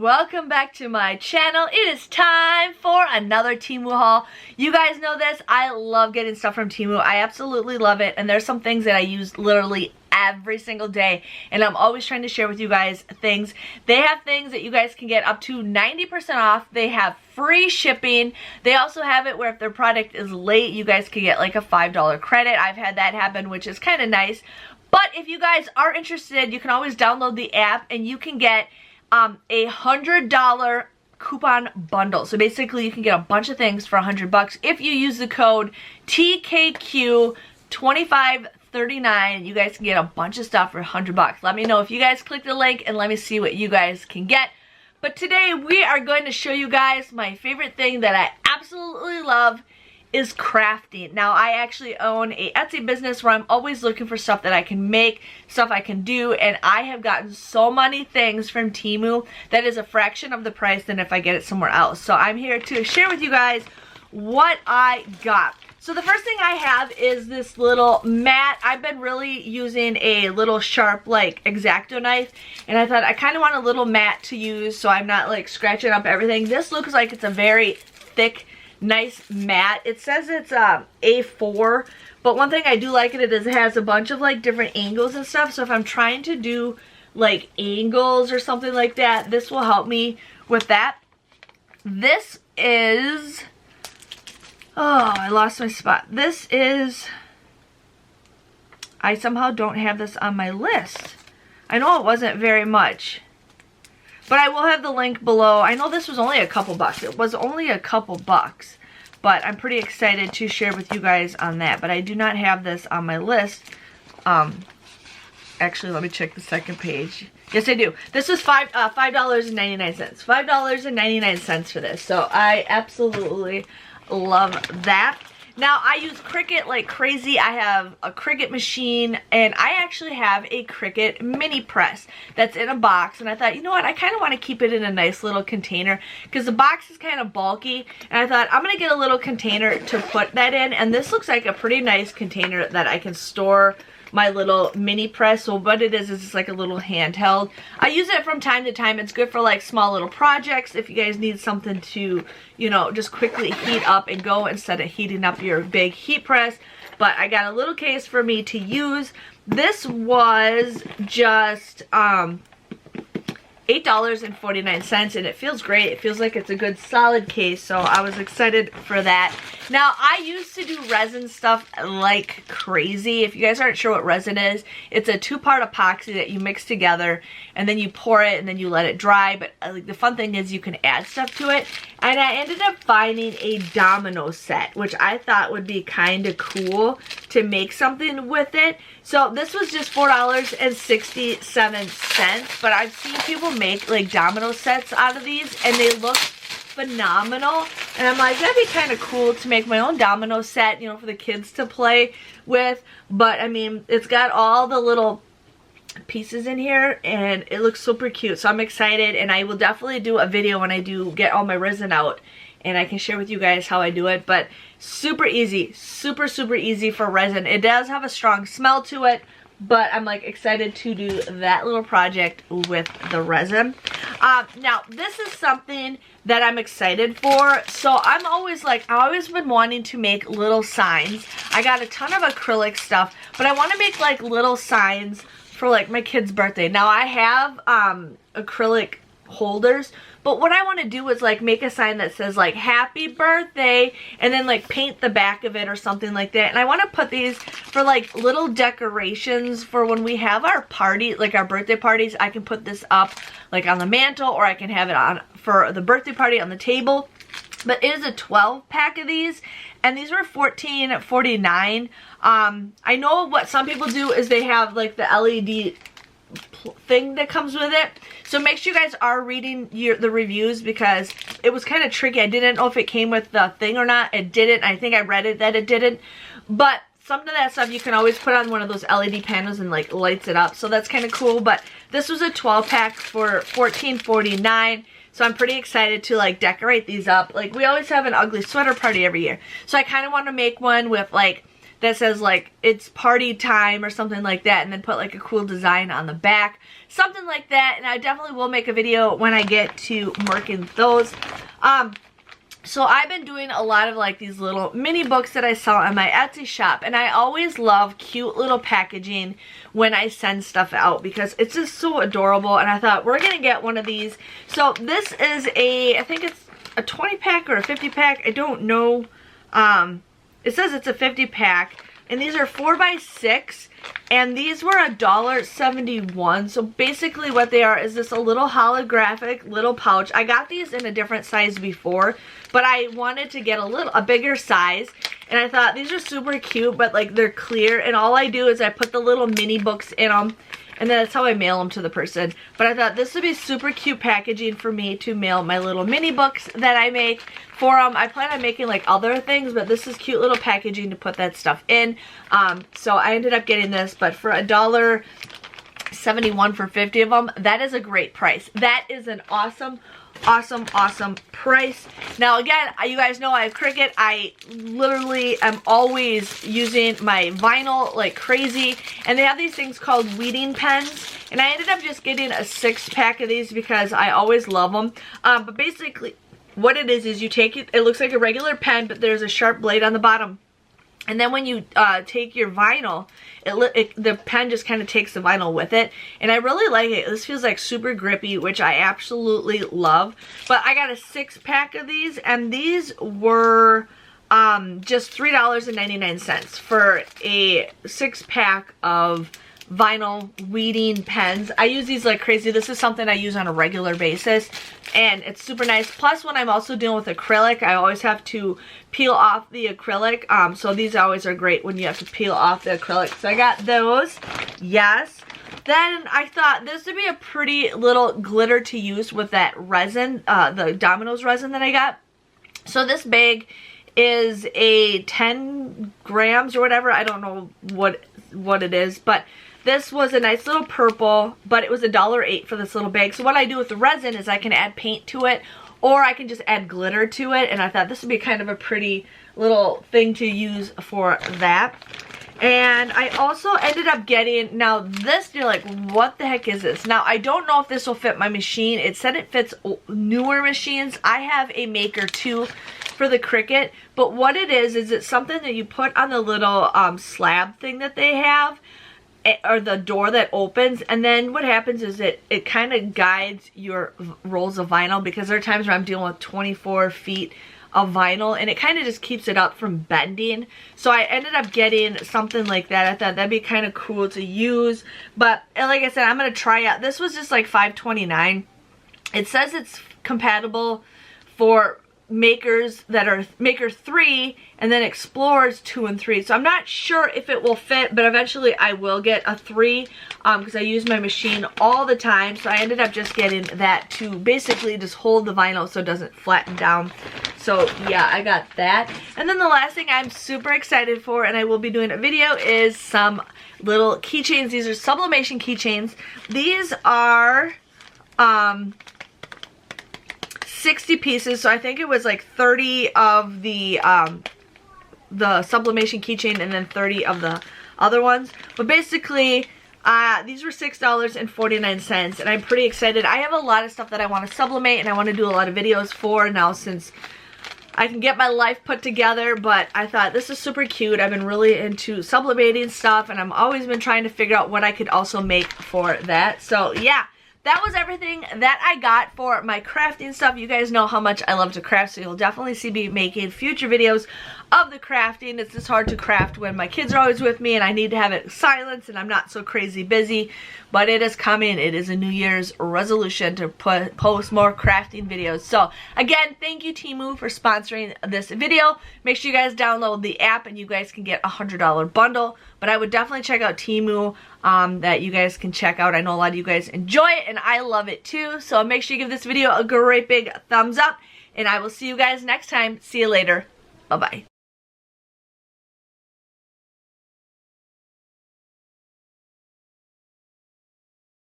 welcome back to my channel. It is time for another Temu haul. You guys know this, I love getting stuff from Temu. I absolutely love it, and there's some things that I use literally every single day, and I'm always trying to share with you guys things. They have things that you guys can get up to 90% off. They have free shipping. They also have it where if their product is late, you guys can get like a $5 credit. I've had that happen, which is kind of nice. But if you guys are interested, you can always download the app and you can get a $100 coupon bundle. So basically you can get a bunch of things for $100 if you use the code TKQ2539. You guys can get a bunch of stuff for $100. Let me know if you guys click the link and let me see what you guys can get. But today we are going to show you guys my favorite thing that I absolutely love is crafting. Now I actually own a Etsy business where I'm always looking for stuff that I can make, stuff I can do, and I have gotten so many things from Temu that is a fraction of the price than if I get it somewhere else. So I'm here to share with you guys what I got. So the first thing I have is this little mat. I've been really using a little sharp like X-Acto knife, and I thought I kind of want a little mat to use so I'm not like scratching up everything. This looks like it's a very thick, nice mat. It says it's A4, but one thing I do like it is it has a bunch of like different angles and stuff. So if I'm trying to do like angles or something like that, this will help me with that. This is, oh, I lost my spot. This is, I somehow don't have this on my list. I know it wasn't very much, but I will have the link below. I know this was only a couple bucks. It was only a couple bucks, but I'm pretty excited to share with you guys on that. But I do not have this on my list. Actually, let me check the second page. Yes, I do. This was $5.99. $5.99 for this. So I absolutely love that. Now, I use Cricut like crazy. I have a Cricut machine, and I actually have a Cricut mini press that's in a box, and I thought, you know what, I kind of want to keep it in a nice little container because the box is kind of bulky, and I thought I'm going to get a little container to put that in, and this looks like a pretty nice container that I can store my little mini press. So what it is it's like a little handheld. I use it from time to time. It's good for like small little projects if you guys need something to, you know, just quickly heat up and go instead of heating up your big heat press. But I got a little case for me to use. This was just $8.49, and it feels great. It feels like it's a good solid case, so I was excited for that. Now, I used to do resin stuff like crazy. If you guys aren't sure what resin is, it's a two-part epoxy that you mix together, and then you pour it, and then you let it dry. But like the fun thing is you can add stuff to it. And I ended up finding a domino set, which I thought would be kind of cool to make something with it. So this was just $4.67, but I've seen people make like domino sets out of these, and they look phenomenal. And I'm like, that'd be kind of cool to make my own domino set, you know, for the kids to play with. But I mean, it's got all the little pieces in here, and it looks super cute. So I'm excited, and I will definitely do a video when I do get all my resin out, and I can share with you guys how I do it. But super easy, super easy for resin. It does have a strong smell to it, but I'm like excited to do that little project with the resin. Now this is something that I'm excited for. So I'm always like, I've always been wanting to make little signs. I got a ton of acrylic stuff, but I want to make like little signs for like my kid's birthday. Now I have acrylic holders, but what I want to do is like make a sign that says like happy birthday, and then like paint the back of it or something like that. And I want to put these for like little decorations for when we have our party, like our birthday parties. I can put this up like on the mantle, or I can have it on for the birthday party on the table. But it is a 12-pack of these, and these were $14.49. I know what some people do is they have like the LED thing that comes with it. So make sure you guys are reading the reviews, because it was kind of tricky. I didn't know if it came with the thing or not. It didn't. I think I read it that it didn't. But some of that stuff you can always put on one of those LED panels and like lights it up. So that's kind of cool. But this was a 12-pack for $14.49. So I'm pretty excited to like decorate these up. Like we always have an ugly sweater party every year. So I kind of want to make one with like that says like it's party time or something like that, and then put like a cool design on the back, something like that. And I definitely will make a video when I get to marking those. So I've been doing a lot of like these little mini books that I sell on my Etsy shop, and I always love cute little packaging when I send stuff out because it's just so adorable. And I thought we're gonna get one of these. So this is I think it's a 20 pack or a 50 pack, I don't know. It says it's a 50 pack, and these are 4x6, and these were $1.71. So basically what they are is this a little holographic little pouch. I got these in a different size before, but I wanted to get a bigger size, and I thought these are super cute, but like they're clear, and all I do is I put the little mini books in them, and then that's how I mail them to the person. But I thought this would be super cute packaging for me to mail my little mini books that I make for them. I plan on making like other things, but this is cute little packaging to put that stuff in. So I ended up getting this, but for $1.71 for 50 of them, that is a great price. That is an awesome price. Now again, you guys know I have Cricut. I literally am always using my vinyl like crazy, and they have these things called weeding pens, and I ended up just getting a 6-pack of these because I always love them. But basically what it is you take it, it looks like a regular pen, but there's a sharp blade on the bottom. And then when you take your vinyl, the pen just kind of takes the vinyl with it. And I really like it. This feels like super grippy, which I absolutely love. But I got a 6-pack of these, and these were just $3.99 for a 6-pack of vinyl weeding pens. I use these like crazy. This is something I use on a regular basis, and it's super nice. Plus, when I'm also dealing with acrylic, I always have to peel off the acrylic. So these always are great when you have to peel off the acrylic. So I got those. Yes. Then I thought this would be a pretty little glitter to use with that resin, the Domino's resin that I got. So this bag is a 10 grams or whatever. I don't know what it is, but this was a nice little purple, but it was $1.08 for this little bag. So what I do with the resin is I can add paint to it, or I can just add glitter to it, and I thought this would be kind of a pretty little thing to use for that. And I also ended up getting, now this, you're like, what the heck is this? Now, I don't know if this will fit my machine. It said it fits newer machines. I have a Maker 2 for the Cricut, but what it is it's something that you put on the little slab thing that they have, or the door that opens, and then what happens is it kind of guides your rolls of vinyl, because there are times where I'm dealing with 24 feet of vinyl, and it kind of just keeps it up from bending. So I ended up getting something like that. I thought that'd be kind of cool to use, but like I said, I'm gonna try out. This was just like $5.29. It says it's compatible for makers that are Maker 3 and then Explorers 2 and 3. So I'm not sure if it will fit, but eventually I will get a 3 because I use my machine all the time. So I ended up just getting that to basically just hold the vinyl so it doesn't flatten down. So yeah, I got that. And then the last thing I'm super excited for, and I will be doing a video, is some little keychains. These are Sublimation keychains. These are 60 pieces, so I think it was like 30 of the Sublimation keychain and then 30 of the other ones. But basically, these were $6.49, and I'm pretty excited. I have a lot of stuff that I want to sublimate, and I want to do a lot of videos for now since I can get my life put together. But I thought this is super cute. I've been really into sublimating stuff, and I've always been trying to figure out what I could also make for that. So yeah, that was everything that I got for my crafting stuff. You guys know how much I love to craft, so you'll definitely see me making future videos of the crafting. It's just hard to craft when my kids are always with me and I need to have it silent and I'm not so crazy busy. But it is coming. It is a New Year's resolution to post more crafting videos. So again, thank you Temu for sponsoring this video. Make sure you guys download the app and you guys can get a $100 bundle. But I would definitely check out Temu, that you guys can check out. I know a lot of you guys enjoy it and I love it too. So make sure you give this video a great big thumbs up, and I will see you guys next time. See you later. Bye-bye.